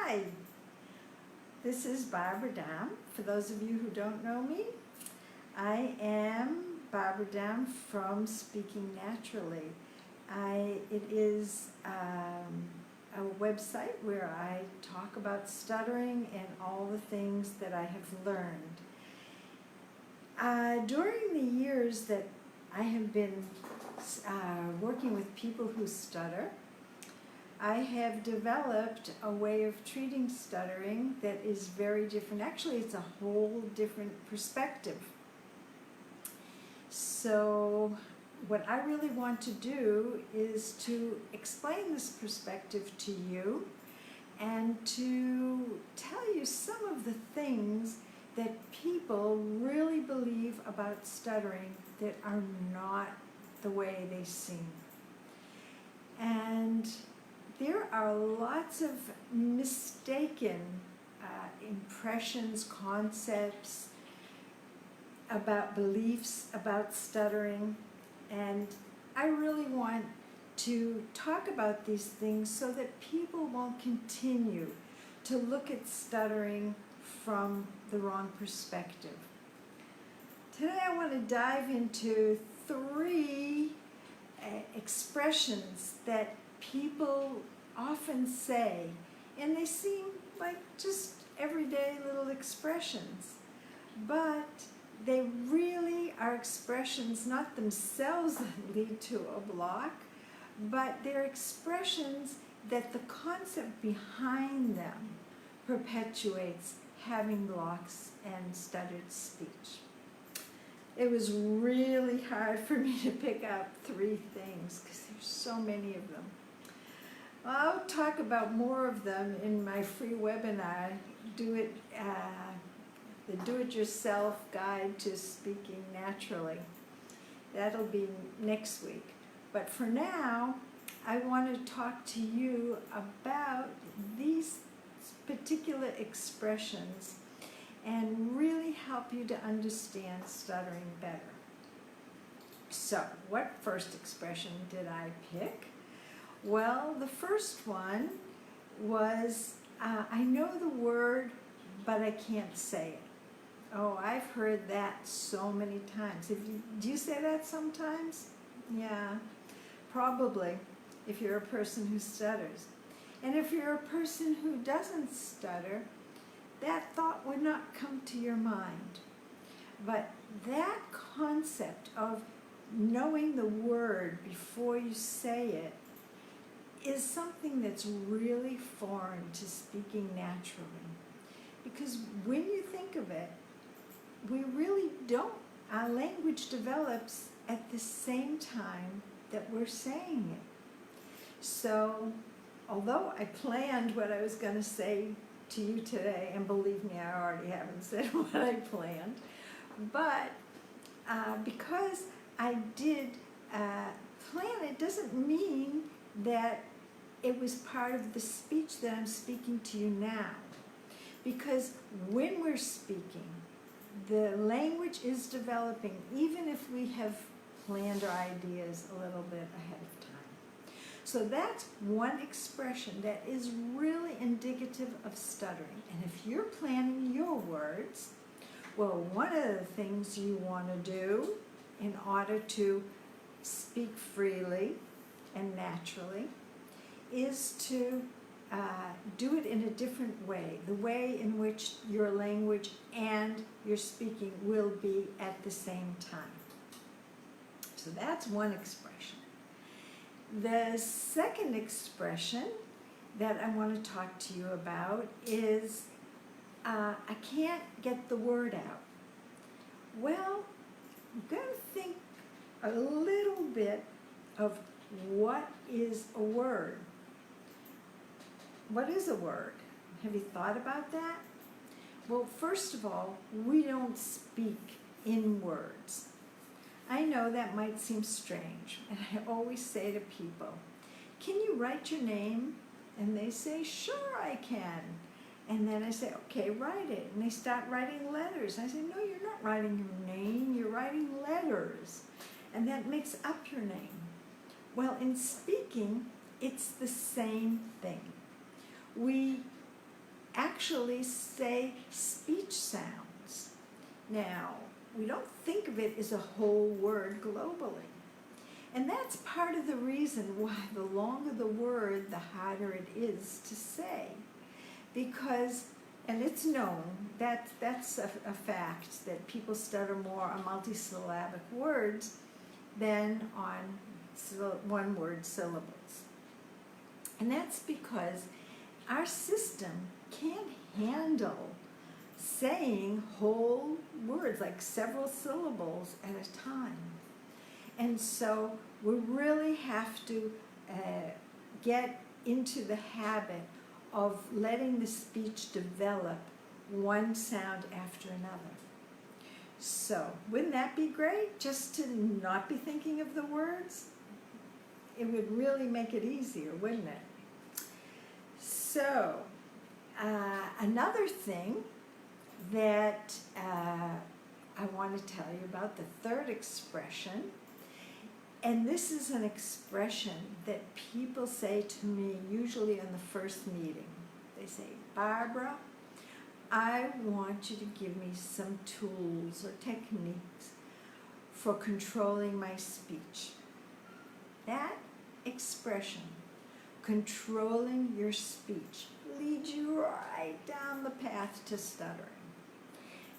Hi, this is Barbara Dahm. For those of you who don't know me, I am Barbara Dahm from Speaking Naturally. It is a website where I talk about stuttering and all the things that I have learned. During the years that I have been working with people who stutter, I have developed a way of treating stuttering that is very different. Actually, it's a whole different perspective. So what I really want to do is to explain this perspective to you and to tell you some of the things that people really believe about stuttering that are not the way they seem. And there are lots of mistaken impressions, concepts about beliefs about stuttering, and I really want to talk about these things so that people won't continue to look at stuttering from the wrong perspective. Today I want to dive into three expressions that people often say, and they seem like just everyday little expressions, but they really are expressions not themselves that lead to a block, but they're expressions that the concept behind them perpetuates having blocks and stuttered speech. It was really hard for me to pick out three things because there's so many of them. I'll talk about more of them in my free webinar, the Do-It-Yourself Guide to Speaking Naturally. That'll be next week. But for now, I want to talk to you about these particular expressions and really help you to understand stuttering better. So, what first expression did I pick? Well, the first one was, I know the word, but I can't say it. Oh, I've heard that so many times. Do you say that sometimes? Yeah, probably, if you're a person who stutters. And if you're a person who doesn't stutter, that thought would not come to your mind. But that concept of knowing the word before you say it is something that's really foreign to speaking naturally. Because when you think of it, we really don't. Our language develops at the same time that we're saying it. So, although I planned what I was going to say to you today, and believe me, I already haven't said what I planned, but because I did plan it doesn't mean that it was part of the speech that I'm speaking to you now. Because when we're speaking, the language is developing, even if we have planned our ideas a little bit ahead of time. So that's one expression that is really indicative of stuttering. And if you're planning your words, well, one of the things you want to do in order to speak freely and naturally is to do it in a different way, the way in which your language and your speaking will be at the same time. So that's one expression. The second expression that I want to talk to you about is I can't get the word out. Well, I'm going to think a little bit of what is a word. What is a word? Have you thought about that? Well, first of all, we don't speak in words. I know that might seem strange, and I always say to people, can you write your name? And they say, sure I can. And then I say, okay, write it. And they start writing letters. I say, no, you're not writing your name, you're writing letters. And that makes up your name. Well, in speaking, it's the same thing. We actually say speech sounds. Now, we don't think of it as a whole word globally. And that's part of the reason why the longer the word, the harder it is to say. Because, and it's known, that's a fact, that people stutter more on multisyllabic words than on one-word syllables. And that's because our system can't handle saying whole words, like several syllables at a time. And so we really have to get into the habit of letting the speech develop one sound after another. So, wouldn't that be great, just to not be thinking of the words? It would really make it easier, wouldn't it? So, another thing that I want to tell you about, the third expression, and this is an expression that people say to me usually in the first meeting. They say, Barbara, I want you to give me some tools or techniques for controlling my speech. That expression, controlling your speech, leads you right down the path to stuttering.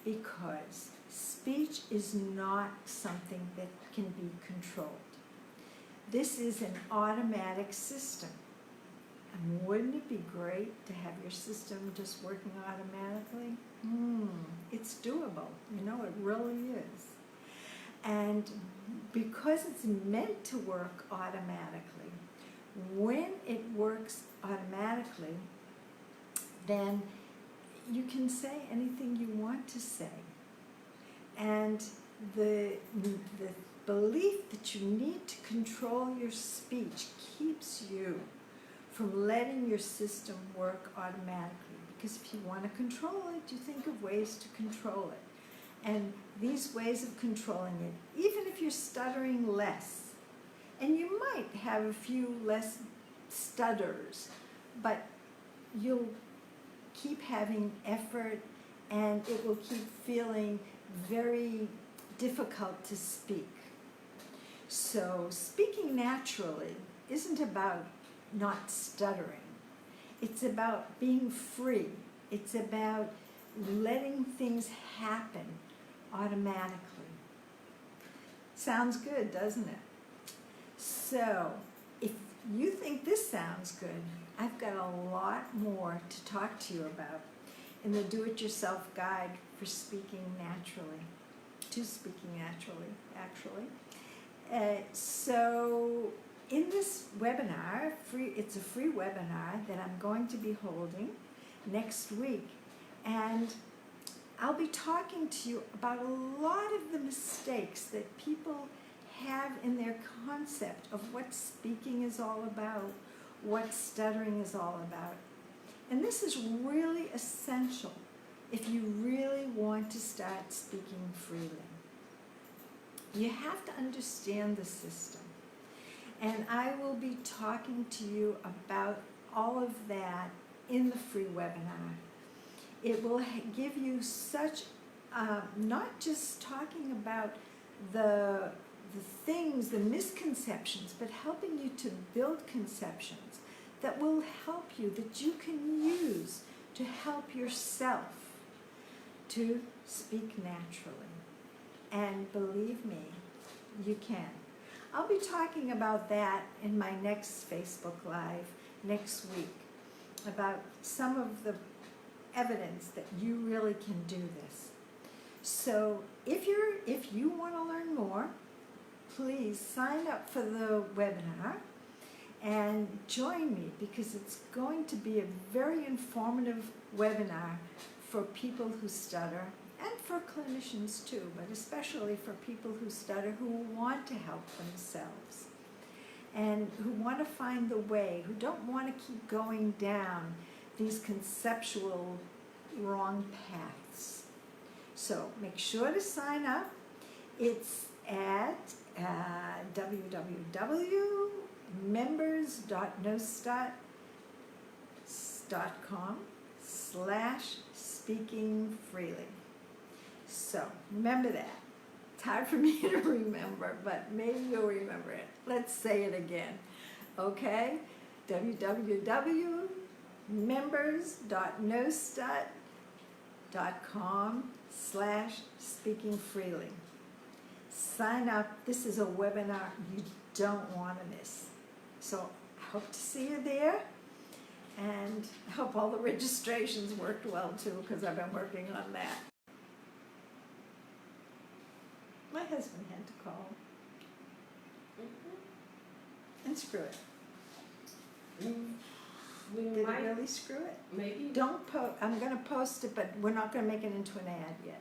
Because speech is not something that can be controlled. This is an automatic system. And wouldn't it be great to have your system just working automatically? It's doable. You know, it really is. And because it's meant to work automatically, when it works automatically, then you can say anything you want to say. And the belief that you need to control your speech keeps you from letting your system work automatically. Because if you want to control it, you think of ways to control it. And these ways of controlling it, even if you're stuttering less, and you might have a few less stutters, but you'll keep having effort and it will keep feeling very difficult to speak. So speaking naturally isn't about not stuttering. It's about being free. It's about letting things happen automatically. Sounds good, doesn't it? So if you think this sounds good, I've got a lot more to talk to you about in the Do-It-Yourself Guide for Speaking Naturally, to Speaking Naturally, actually. So in this webinar, it's a free webinar that I'm going to be holding next week, and I'll be talking to you about a lot of the mistakes that people have in their concept of what speaking is all about, what stuttering is all about. And this is really essential if you really want to start speaking freely. You have to understand the system. And I will be talking to you about all of that in the free webinar. It will give you such, not just talking about the things, the misconceptions, but helping you to build conceptions that will help you, that you can use to help yourself to speak naturally. And believe me, you can. I'll be talking about that in my next Facebook Live next week, about some of the evidence that you really can do this. So if you want to learn more, please sign up for the webinar and join me, because it's going to be a very informative webinar for people who stutter, and for clinicians too, but especially for people who stutter, who want to help themselves and who want to find the way, who don't want to keep going down these conceptual wrong paths. So make sure to sign up. It's at www.members.nostut.com. /speaking freely. So remember that. It's hard for me to remember, but maybe you'll remember it. Let's say it again. Okay? www.nostut.com/speaking freely. Sign up. This is a webinar you don't want to miss. So I hope to see you there, and I hope all the registrations worked well too, because I've been working on that. My husband had to call and screw it. We Did might, it really screw it? maybe. Don't post. I'm going to post it, but we're not going to make it into an ad yet.